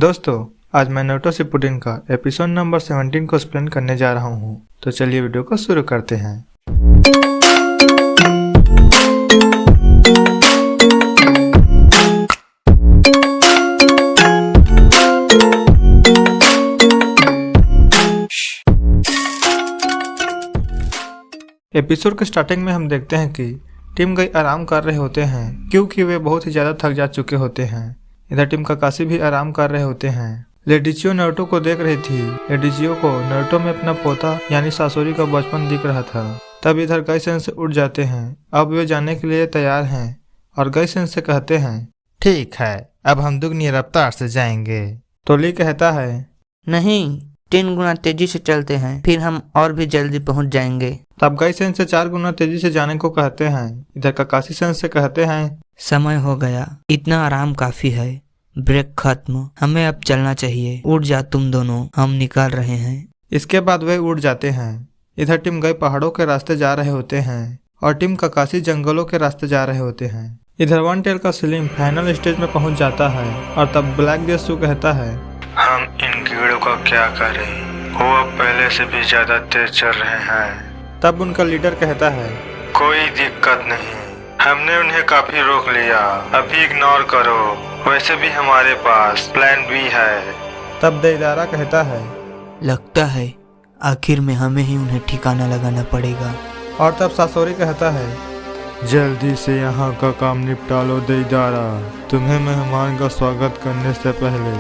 दोस्तों, आज मैं नारुतो शिपुडेन का एपिसोड नंबर 17 को एक्सप्लेन करने जा रहा हूँ। तो चलिए वीडियो को शुरू करते हैं। एपिसोड के स्टार्टिंग में हम देखते हैं कि टीम गई आराम कर रहे होते हैं क्योंकि वे बहुत ही ज्यादा थक जा चुके होते हैं। इधर टीम काकाशी भी आराम कर रहे होते हैं। लेडिचियो नारुतो को देख रही थी। लेडिचियो को नारुतो में अपना पोता यानी सासोरी का बचपन दिख रहा था। तब इधर गई सेन से उठ जाते हैं। अब वे जाने के लिए तैयार हैं और गई सेन से कहते हैं, ठीक है, अब हम दुगनी रफ्तार से जाएंगे। तो ली कहता है, नहीं, 3 गुना तेजी से चलते हैं, फिर हम और भी जल्दी पहुंच जाएंगे। तब गई सेन से 4 गुना तेजी से जाने को कहते हैं। इधर काकाशी सेन से कहते हैं, समय हो गया, इतना आराम काफी है, ब्रेक खत्म, हमें अब चलना चाहिए। उठ जा तुम दोनों, हम निकल रहे हैं। इसके बाद वे उड़ जाते हैं। इधर टीम गई पहाड़ों के रास्ते जा रहे होते हैं और टीम काकाशी जंगलों के रास्ते जा रहे होते हैं। इधर वन टेल का स्लिम फाइनल स्टेज में पहुंच जाता है और तब ब्लैक डेसू कहता है, हम इन कीड़ों का क्या करें, वो अब पहले से भी ज्यादा तेज चल रहे हैं। तब उनका लीडर कहता है, कोई दिक्कत नहीं, हमने उन्हें काफी रोक लिया, अभी इग्नोर करो, वैसे भी हमारे पास प्लान बी है। तब देइदारा कहता है, लगता है आखिर में हमें ही उन्हें ठिकाना लगाना पड़ेगा। और तब सासोरी कहता है, जल्दी से यहाँ का काम निपटा लो देइदारा, तुम्हें मेहमान का स्वागत करने से पहले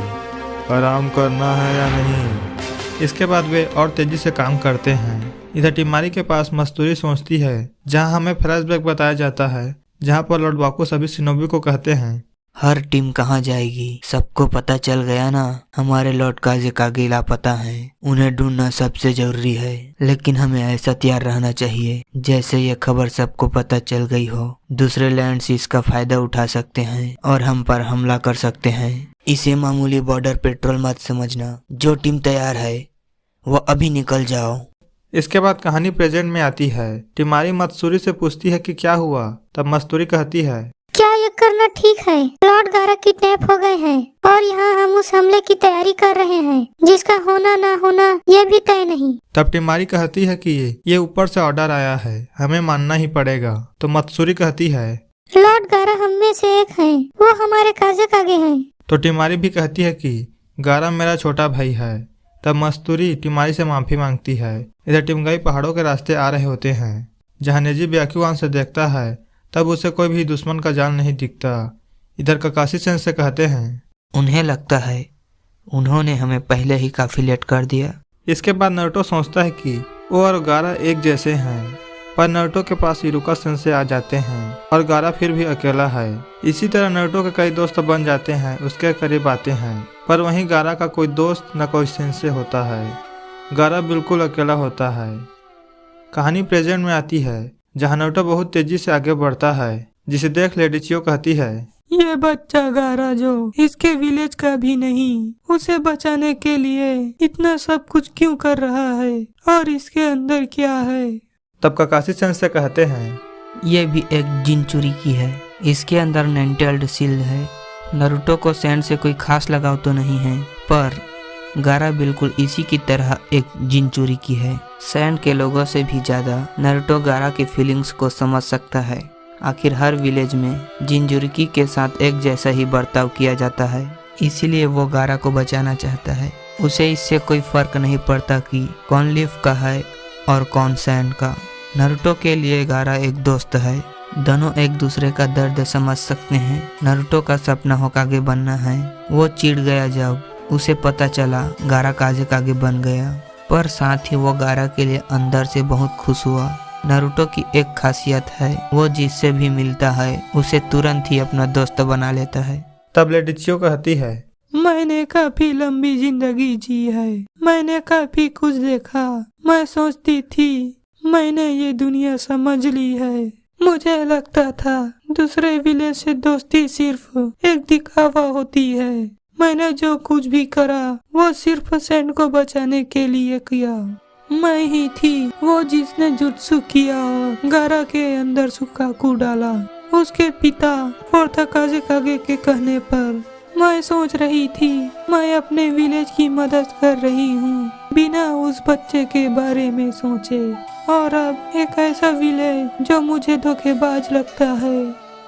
आराम करना है या नहीं। इसके बाद वे और तेजी से काम करते हैं। इधर टिमारी के पास मस्तूरी सोचती है, जहां हमें फ्लैशबैक बताया जाता है, जहां पर लॉर्ड बाकू सभी शिनोबी को कहते हैं, हर टीम कहाँ जाएगी, सबको पता चल गया ना, हमारे लॉर्ड काज़ेकागे लापता हैं, उन्हें ढूंढना सबसे जरूरी है, लेकिन हमें ऐसा तैयार रहना चाहिए जैसे ये खबर सबको पता चल गई हो। दूसरे लैंड्स इसका फायदा उठा सकते हैं और हम पर हमला कर सकते हैं। इसे मामूली बॉर्डर पेट्रोल मत समझना। जो टीम तैयार है वो अभी निकल जाओ। इसके बाद कहानी प्रेजेंट में आती है। टिमारी मत्सूरी से पूछती है कि क्या हुआ। तब मस्तूरी कहती है, क्या ये करना ठीक है? लॉर्ड गारा किडनैप हो गए हैं और यहाँ हम उस हमले की तैयारी कर रहे हैं जिसका होना ना होना ये भी तय नहीं। तब टिमारी कहती है कि ये ऊपर से ऑर्डर आया है, हमें मानना ही पड़ेगा। तो मत्सूरी कहती है, लॉर्ड गारा हम में से एक हैं, वो हमारे काज़ेकागे हैं। तो टिमारी भी कहती है कि गारा मेरा छोटा भाई है। तब मस्तूरी टिमारी से माफी मांगती है। इधर टिमगाई पहाड़ों के रास्ते आ रहे होते हैं। जहाँ नेजी ब्याक्युआन से देखता है तब उसे कोई भी दुश्मन का जान नहीं दिखता। इधर काकाशी सेन से कहते हैं, उन्हें लगता है उन्होंने हमें पहले ही काफी लेट कर दिया। इसके बाद नारुतो सोचता है कि वो और गारा एक जैसे हैं, पर नारुतो के पास इरुका सेन से आ जाते हैं और गारा फिर भी अकेला है। इसी तरह नारुतो के कई दोस्त बन जाते हैं, उसके करीब आते हैं, पर वहीं गारा का कोई दोस्त न कोई सेंसे होता है। गारा बिल्कुल अकेला होता है। कहानी प्रेजेंट में आती है, जहाँ नारुतो बहुत तेजी से आगे बढ़ता है, जिसे देख लेडिचियो कहती है, ये बच्चा गारा जो इसके विलेज का भी नहीं, उसे बचाने के लिए इतना सब कुछ क्यों कर रहा है और इसके अंदर क्या है? तब काकाशी सेन से कहते हैं, ये भी एक जिनचुरी की है, इसके अंदर नेंटेल्ड शील्ड है। नारुतो को सैंड से कोई खास लगाव तो नहीं है, पर गारा बिल्कुल इसी की तरह एक जिनचुरी की है। सैंड के लोगों से भी ज्यादा नारुतो गारा की फीलिंग्स को समझ सकता है। आखिर हर विलेज में जिनचुरी के साथ एक जैसा ही बर्ताव किया जाता है, इसीलिए वो गारा को बचाना चाहता है। उसे इससे कोई फर्क नहीं पड़ता कि कौन लीफ का है और कौन सैंड का। नारुतो के लिए गारा एक दोस्त है, दोनों एक दूसरे का दर्द समझ सकते हैं। नारुतो का सपना होकागे बनना है। वो चिढ़ गया जब उसे पता चला गारा काज़ेकागे बन गया, पर साथ ही वो गारा के लिए अंदर से बहुत खुश हुआ। नारुतो की एक खासियत है, वो जिससे भी मिलता है उसे तुरंत ही अपना दोस्त बना लेता है। तब लेडिचियो कहती है, मैंने काफी लंबी जिंदगी जी है, मैंने काफी कुछ देखा। मैं सोचती थी मैंने ये दुनिया समझ ली है। मुझे लगता था दूसरे विलेज से दोस्ती सिर्फ एक दिखावा होती है। मैंने जो कुछ भी करा वो सिर्फ सैंड को बचाने के लिए किया। मैं ही थी वो जिसने जुत्सु किया और गारा के अंदर सुकाकू डाला। उसके पिता फोर्थ काज़ेकागे के कहने पर मैं सोच रही थी मैं अपने विलेज की मदद कर रही हूँ बिना उस बच्चे के बारे में सोचे, और अब एक ऐसा विलेज जो मुझे धोखेबाज लगता है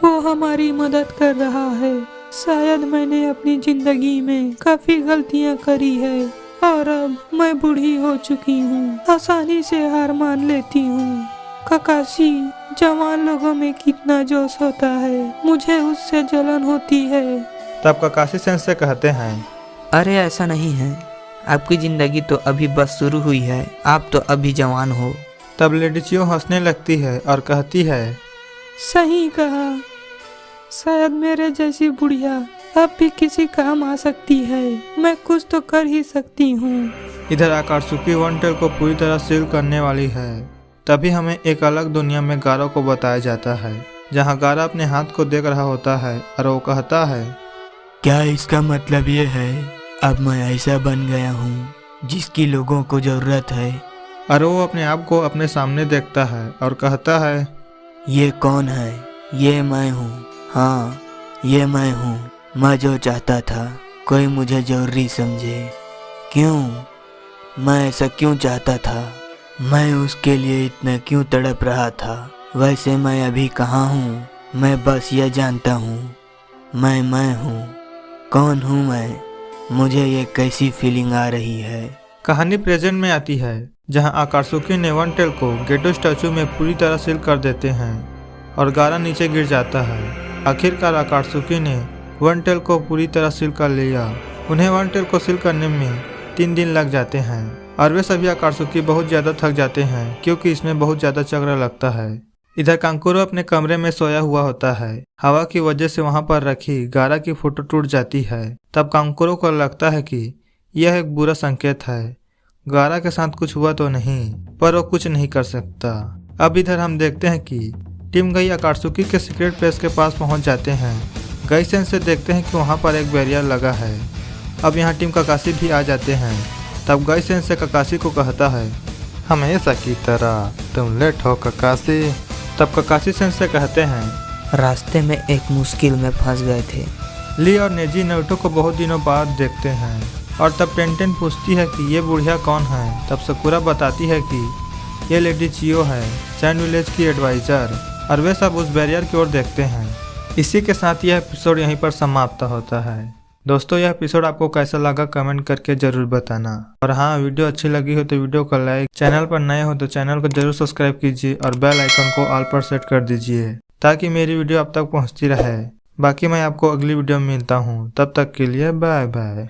वो हमारी मदद कर रहा है। शायद मैंने अपनी जिंदगी में काफी गलतियाँ करी है और अब मैं बूढ़ी हो चुकी हूँ, आसानी से हार मान लेती हूँ। ककाशी, जवान लोगों में कितना जोश होता है, मुझे उससे जलन होती है। तब ककाशी सेंसे कहते हैं, अरे ऐसा नहीं है, आपकी जिंदगी तो अभी बस शुरू हुई है, आप तो अभी जवान हो। तब लेडी चियो हंसने लगती है और कहती है, सही कहा, शायद मेरे जैसी बुढ़िया अब भी किसी काम आ सकती है, मैं कुछ तो कर ही सकती हूँ। इधर आकात्सुकी वन टेल को पूरी तरह सील करने वाली है। तभी हमें एक अलग दुनिया में गारो को बताया जाता है, जहाँ गारा अपने हाथ को देख रहा होता है और वो कहता है, क्या इसका मतलब ये है अब मैं ऐसा बन गया हूँ जिसकी लोगों को जरूरत है? और वो अपने आप को अपने सामने देखता है और कहता है, ये कौन है? ये मैं हूँ, हाँ ये मैं हूँ। मैं जो चाहता था कोई मुझे जरूरी समझे। क्यों? मैं ऐसा क्यों चाहता था? मैं उसके लिए इतना क्यों तड़प रहा था? वैसे मैं अभी कहाँ हूँ? मैं बस ये जानता हूँ मैं हूँ। कौन हूँ मैं? मुझे ये कैसी फीलिंग आ रही है? कहानी प्रेजेंट में आती है, जहाँ आकात्सुकी ने वन टेल को गेटो स्टैचू में पूरी तरह सील कर देते हैं और गारा नीचे गिर जाता है। आखिरकार आकात्सुकी ने वन टेल को पूरी तरह सील कर लिया। उन्हें वन टेल को सील करने में 3 दिन लग जाते हैं और वे सभी आकात्सुकी बहुत ज़्यादा थक जाते हैं क्योंकि इसमें बहुत ज़्यादा चक्र लगता है। इधर कांकुरो अपने कमरे में सोया हुआ होता है। हवा की वजह से वहां पर रखी गारा की फोटो टूट जाती है। तब कांकुरो को लगता है कि यह एक बुरा संकेत है, गारा के साथ कुछ हुआ तो नहीं, पर वो कुछ नहीं कर सकता। अब इधर हम देखते हैं कि टीम गई आकात्सुकी के सीक्रेट प्लेस के पास पहुंच जाते हैं। गई सेंस से देखते हैं कि वहां पर एक बैरियर लगा है। अब यहाँ टीम ककाशी भी आ जाते हैं। तब गई सेंस से ककाशी को कहता है, हमेशा की तरह तुम लेट हो ककाशी। तब ककाशी सेंस से कहते हैं, रास्ते में एक मुश्किल में फंस गए थे। ली और नेजी नारुतो को बहुत दिनों बाद देखते हैं और तब टेंटेन पूछती है कि ये बुढ़िया कौन है। तब सकुरा बताती है कि ये लेडी चियो है, सैंड विलेज की एडवाइज़र, और वे सब उस बैरियर की ओर देखते हैं। इसी के साथ यह एपिसोड यहीं पर समाप्त होता है। दोस्तों, यह एपिसोड आपको कैसा लगा कमेंट करके जरूर बताना। और हाँ, वीडियो अच्छी लगी हो तो वीडियो को लाइक, चैनल पर नए हो तो चैनल को जरूर सब्सक्राइब कीजिए और बेल आइकन को ऑल पर सेट कर दीजिए ताकि मेरी वीडियो आप तक पहुँचती रहे। बाकी मैं आपको अगली वीडियो में मिलता हूँ, तब तक के लिए बाय बाय।